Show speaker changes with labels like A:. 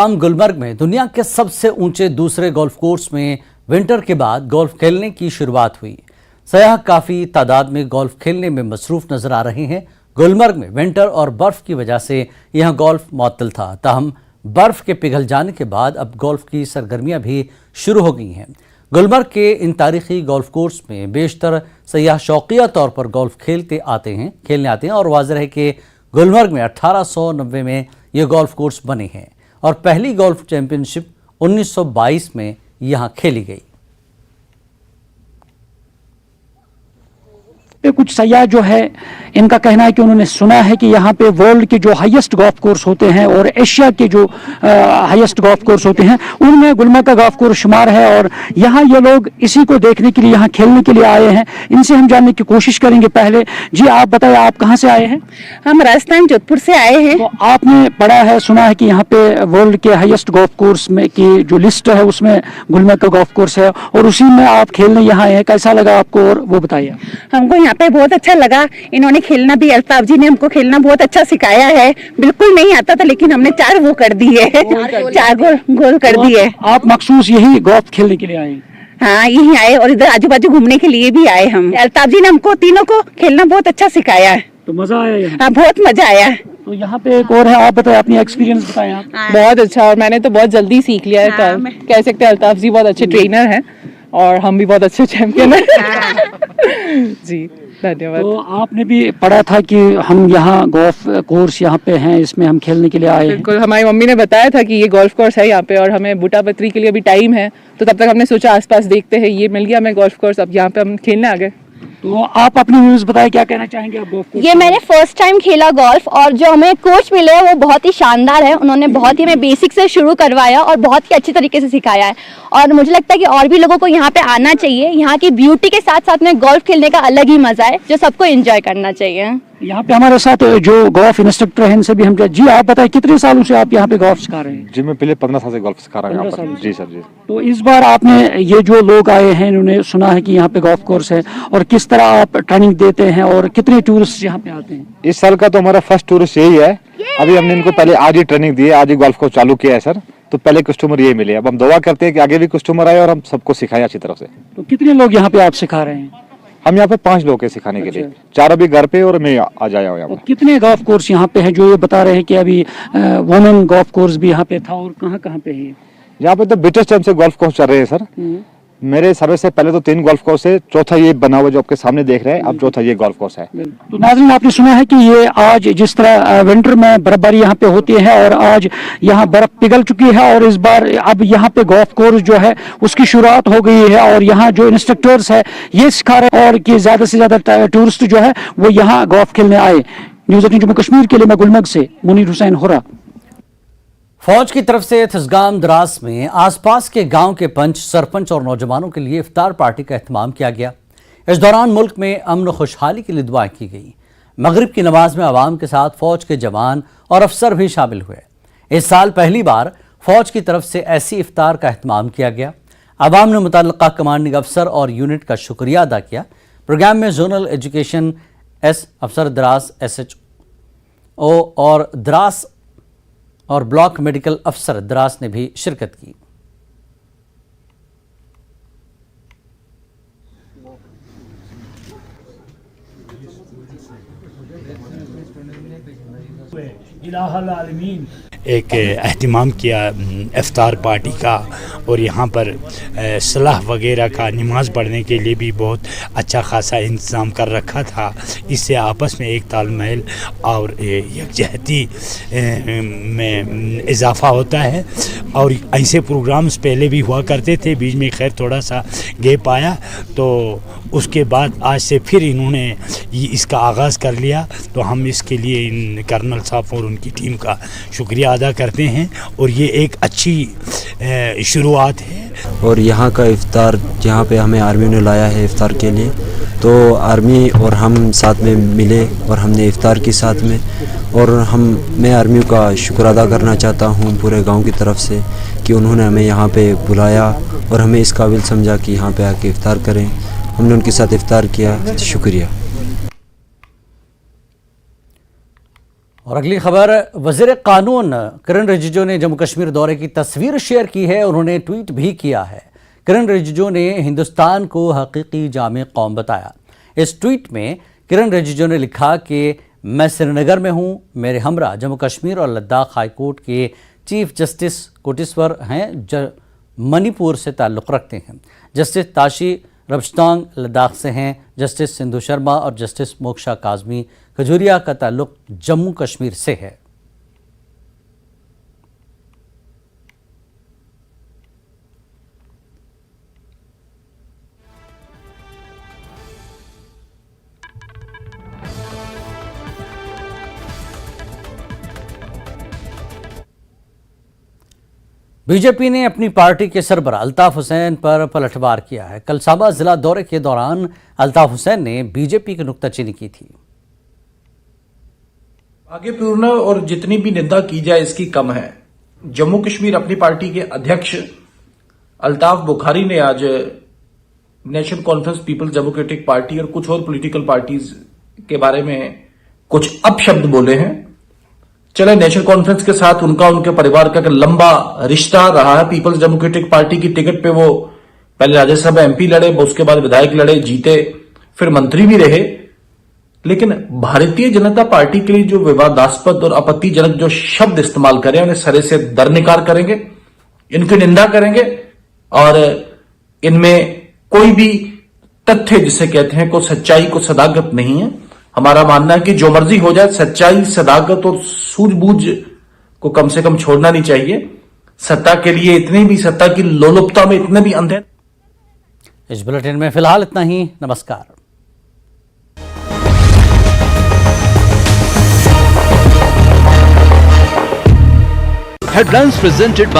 A: गुलमर्ग में दुनिया के सबसे ऊंचे दूसरे गोल्फ कोर्स में विंटर के बाद गोल्फ खेलने की शुरुआत हुई। सयाह काफी तादाद में गोल्फ खेलने में मसरूफ नजर आ रहे हैं। गुलमर्ग में विंटर और बर्फ की वजह से यहां गोल्फ मुअत्तल था, ताहम बर्फ के पिघल जाने के बाद अब गोल्फ की सरगर्मियां भी शुरू हो गई हैं। गुलमर्ग के इन तारीखी गोल्फ कोर्स में बेशतर सयाह शौकिया तौर पर गोल्फ खेलने आते हैं और वाज़ेह है कि गुलमर्ग में 1890 में ये गोल्फ कोर्स बने हैं और पहली गोल्फ चैंपियनशिप 1922 में यहां खेली गई।
B: पे कुछ सयाह जो है इनका कहना है कि उन्होंने सुना है कि यहाँ पे वर्ल्ड के जो हाईएस्ट गोल्फ कोर्स होते हैं और एशिया के जो हाईएस्ट गोल्फ कोर्स होते हैं उनमें गुलमर्ग का गोल्फ कोर्स शुमार है और यहाँ ये लोग इसी को देखने के लिए, यहाँ खेलने के लिए आए हैं। इनसे हम जानने की कोशिश करेंगे। पहले जी आप बताइए, आप कहाँ से आए हैं?
C: हम राजस्थान जोधपुर से आए हैं।
B: तो आपने पढ़ा है, सुना है कि यहाँ पे वर्ल्ड के हाईएस्ट गोल्फ कोर्स में की जो लिस्ट है उसमें गुलमर्ग का गोल्फ कोर्स है और उसी में आप खेलने यहाँ आए हैं। कैसा लगा आपको और वो बताइए।
C: हमको यहाँ पे बहुत अच्छा लगा। इन्होंने खेलना भी, अल्ताफ जी ने हमको खेलना बहुत अच्छा सिखाया है। बिल्कुल नहीं आता था लेकिन हमने 4 वो कर दिए, 4 गोल कर दिए।
B: आप मखसूस यही गोल्फ खेलने के लिए आए?
C: हाँ, यही आए और इधर आजू बाजू घूमने के लिए भी आए हम। अल्ताफ जी ने हमको तीनों को खेलना बहुत अच्छा सिखाया है।
B: तो मजा आया?
C: हाँ, बहुत मजा आया।
B: तो यहाँ पे एक और है, आप बताएं अपनी एक्सपीरियंस बताएं आप।
D: बहुत अच्छा, और मैंने तो बहुत जल्दी सीख लिया है। कह सकते हैं अल्ताफ जी बहुत अच्छे ट्रेनर हैं और हम भी बहुत अच्छे चैंपियन हैं। जी धन्यवाद।
B: तो आपने भी पढ़ा था कि हम यहाँ गोल्फ कोर्स यहाँ पे हैं, इसमें हम खेलने के लिए आए हैं?
D: बिल्कुल, हमारी मम्मी ने बताया था कि ये गोल्फ कोर्स है यहाँ पे और हमें बूटा पत्री के लिए भी टाइम है, तो तब तक हमने सोचा आसपास देखते हैं। ये मिल गया हमें गोल्फ कोर्स, अब यहाँ पे हम खेलने आ गए।
B: तो आप अपनी व्यूज बताएं, क्या कहना चाहेंगे आप गोल्फ कोर्स?
E: ये मैंने फर्स्ट टाइम खेला गोल्फ और जो हमें कोच मिले हैं वो बहुत ही शानदार है। उन्होंने बहुत ही हमें बेसिक से शुरू करवाया और बहुत ही अच्छी तरीके से सिखाया है और मुझे लगता है कि और भी लोगों को यहाँ पे आना चाहिए। यहाँ की ब्यूटी के साथ साथ में गोल्फ खेलने का अलग ही मजा है जो सबको एंजॉय करना चाहिए।
B: यहाँ पे हमारे साथ जो गोल्फ इंस्ट्रक्टर हैं इनसे भी हम जी आप बताएं, कितने सालों से आप यहाँ पे गोल्फ सिखा रहे हैं?
F: जी मैं पहले 15 साल से गोल्फ सिखा रहा हूँ यहाँ पर। जी सर जी।
B: तो इस बार आपने ये जो लोग आए हैं इन्होंने सुना है कि यहाँ पे गोल्फ कोर्स है और किस तरह आप ट्रेनिंग देते हैं और कितने टूरिस्ट यहाँ पे आते हैं?
F: इस साल का तो हमारा फर्स्ट टूरिस्ट यही है। अभी हमने इनको पहले आज ही ट्रेनिंग दी है, आज ही गोल्फ को चालू किया है सर। तो पहले कस्टमर ये मिले, अब हम दुआ करते हैं कि आगे भी कस्टमर आए और हम सबको सिखाएं अच्छी तरह से।
B: तो कितने लोग यहाँ पे आप सिखा रहे हैं?
F: हम यहाँ पे 5 लोग हैं सिखाने के लिए, 4 अभी घर पे और मैं आ जाया हूँ यहाँ पे।
B: कितने गोल्फ कोर्स यहाँ पे है जो ये बता रहे हैं कि अभी वुमेन गोल्फ कोर्स भी यहाँ पे था और कहाँ कहाँ पे है?
F: यहाँ पे तो ब्रिटिश टाइम से गोल्फ कोर्स चल रहे हैं सर। मेरे समय से पहले तो 3 गोल्फ कोर्स है, चौथा ये बना हुआ जो आपके सामने देख रहे हैं, अब चौथा ये गोल्फ कोर्स है।
B: तो नाज़रीन, आपने सुना है कि ये आज जिस तरह विंटर में बर्फबारी यहाँ पे होती है और आज यहाँ बर्फ पिघल चुकी है और इस बार अब यहाँ पे गोल्फ कोर्स जो है उसकी शुरुआत हो गई है और यहाँ जो इंस्ट्रक्टर्स है ये सिखा रहे हैं और कि ज्यादा से ज्यादा टूरिस्ट जो है वो यहाँ गोल्फ खेलने आए। न्यूज़ 18 जम्मू कश्मीर के लिए मैं गुलमर्ग से मुनीर हुसैन होरा।
A: फौज की तरफ से थसगाम द्रास में आसपास के गांव के पंच, सरपंच और नौजवानों के लिए इफ्तार पार्टी का एहतमाम किया गया। इस दौरान मुल्क में अमन और खुशहाली के लिए दुआएं की गई। मगरिब की नमाज में आवाम के साथ फौज के जवान और अफसर भी शामिल हुए। इस साल पहली बार फौज की तरफ से ऐसी इफ्तार का एहतमाम किया गया। आवाम ने मुतल्लिका कमांडिंग अफसर और यूनिट का शुक्रिया अदा किया। प्रोग्राम में जोनल एजुकेशन अफसर द्रास, SHO और द्रास और ब्लॉक मेडिकल अफसर द्रास ने भी शिरकत की।
G: एक एहतमाम किया इफ्तार पार्टी का और यहाँ पर सलाह वगैरह का, नमाज़ पढ़ने के लिए भी बहुत अच्छा खासा इंतज़ाम कर रखा था। इससे आपस में एक तालमेल और यकजहती में इजाफ़ा होता है और ऐसे प्रोग्राम्स पहले भी हुआ करते थे, बीच में खैर थोड़ा सा गैप आया, तो उसके बाद आज से फिर इन्होंने इसका आगाज़ कर लिया। तो हम इसके लिए इन कर्नल साहब और उनकी टीम का शुक्रिया अदा करते हैं और ये एक अच्छी शुरुआत है।
H: और यहाँ का इफ्तार जहाँ पे हमें आर्मी ने लाया है इफ्तार के लिए, तो आर्मी और हम साथ में मिले और हमने इफ्तार की साथ में, और मैं आर्मी का शुक्र अदा करना चाहता हूँ पूरे गांव की तरफ से कि उन्होंने हमें यहाँ पे बुलाया और हमें इस काबिल समझा कि यहाँ पे आके इफ्तार करें। हमने उनके साथ इफ्तार किया, शुक्रिया।
A: और अगली खबर, वजीर कानून किरण रिजिजू ने जम्मू कश्मीर दौरे की तस्वीर शेयर की है। उन्होंने ट्वीट भी किया है। किरण रिजिजू ने हिंदुस्तान को हकीकी जामे कौम बताया। इस ट्वीट में किरण रिजिजू ने लिखा कि मैं श्रीनगर में हूँ, मेरे हमरा जम्मू कश्मीर और लद्दाख हाईकोर्ट के चीफ जस्टिस कोटेश्वर हैं, जो मणिपुर से ताल्लुक़ रखते हैं। जस्टिस ताशी रबशतांग लद्दाख से हैं। जस्टिस सिंधु शर्मा और जस्टिस मोक्षा काजमी खजूरिया का ताल्लुक जम्मू कश्मीर से है। बीजेपी ने अपनी पार्टी के सरबराह अल्ताफ हुसैन पर पलटवार किया है। कल सांबा जिला दौरे के दौरान अल्ताफ हुसैन ने बीजेपी की नुक्ताचीनी की थी।
I: आगे पूर्ण और जितनी भी निंदा की जाए इसकी कम है। जम्मू कश्मीर अपनी पार्टी के अध्यक्ष अल्ताफ बुखारी ने आज नेशनल कॉन्फ्रेंस पीपल्स डेमोक्रेटिक पार्टी और कुछ और पॉलिटिकल पार्टीज के बारे में कुछ अपशब्द बोले हैं। चले, नेशनल कॉन्फ्रेंस के साथ उनका उनके परिवार का लंबा रिश्ता रहा है। पीपल्स डेमोक्रेटिक पार्टी की टिकट पे वो पहले राज्यसभा एमपी लड़े, उसके बाद विधायक लड़े, जीते, फिर मंत्री भी रहे। लेकिन भारतीय जनता पार्टी के लिए जो विवादास्पद और आपत्तिजनक जो शब्द इस्तेमाल करें, उन्हें सरे से दरनिकार करेंगे, इनकी निंदा करेंगे और इनमें कोई भी तथ्य जिसे कहते हैं को सच्चाई को सदाकत नहीं है। हमारा मानना है कि जो मर्जी हो जाए, सच्चाई, सदाकत और सूझबूझ को कम से कम छोड़ना नहीं चाहिए। सत्ता के लिए इतनी भी, सत्ता की लोलुपता में इतने भी अंधे।
A: इस बुलेटिन में फिलहाल इतना ही। नमस्कार।
J: Headlines presented by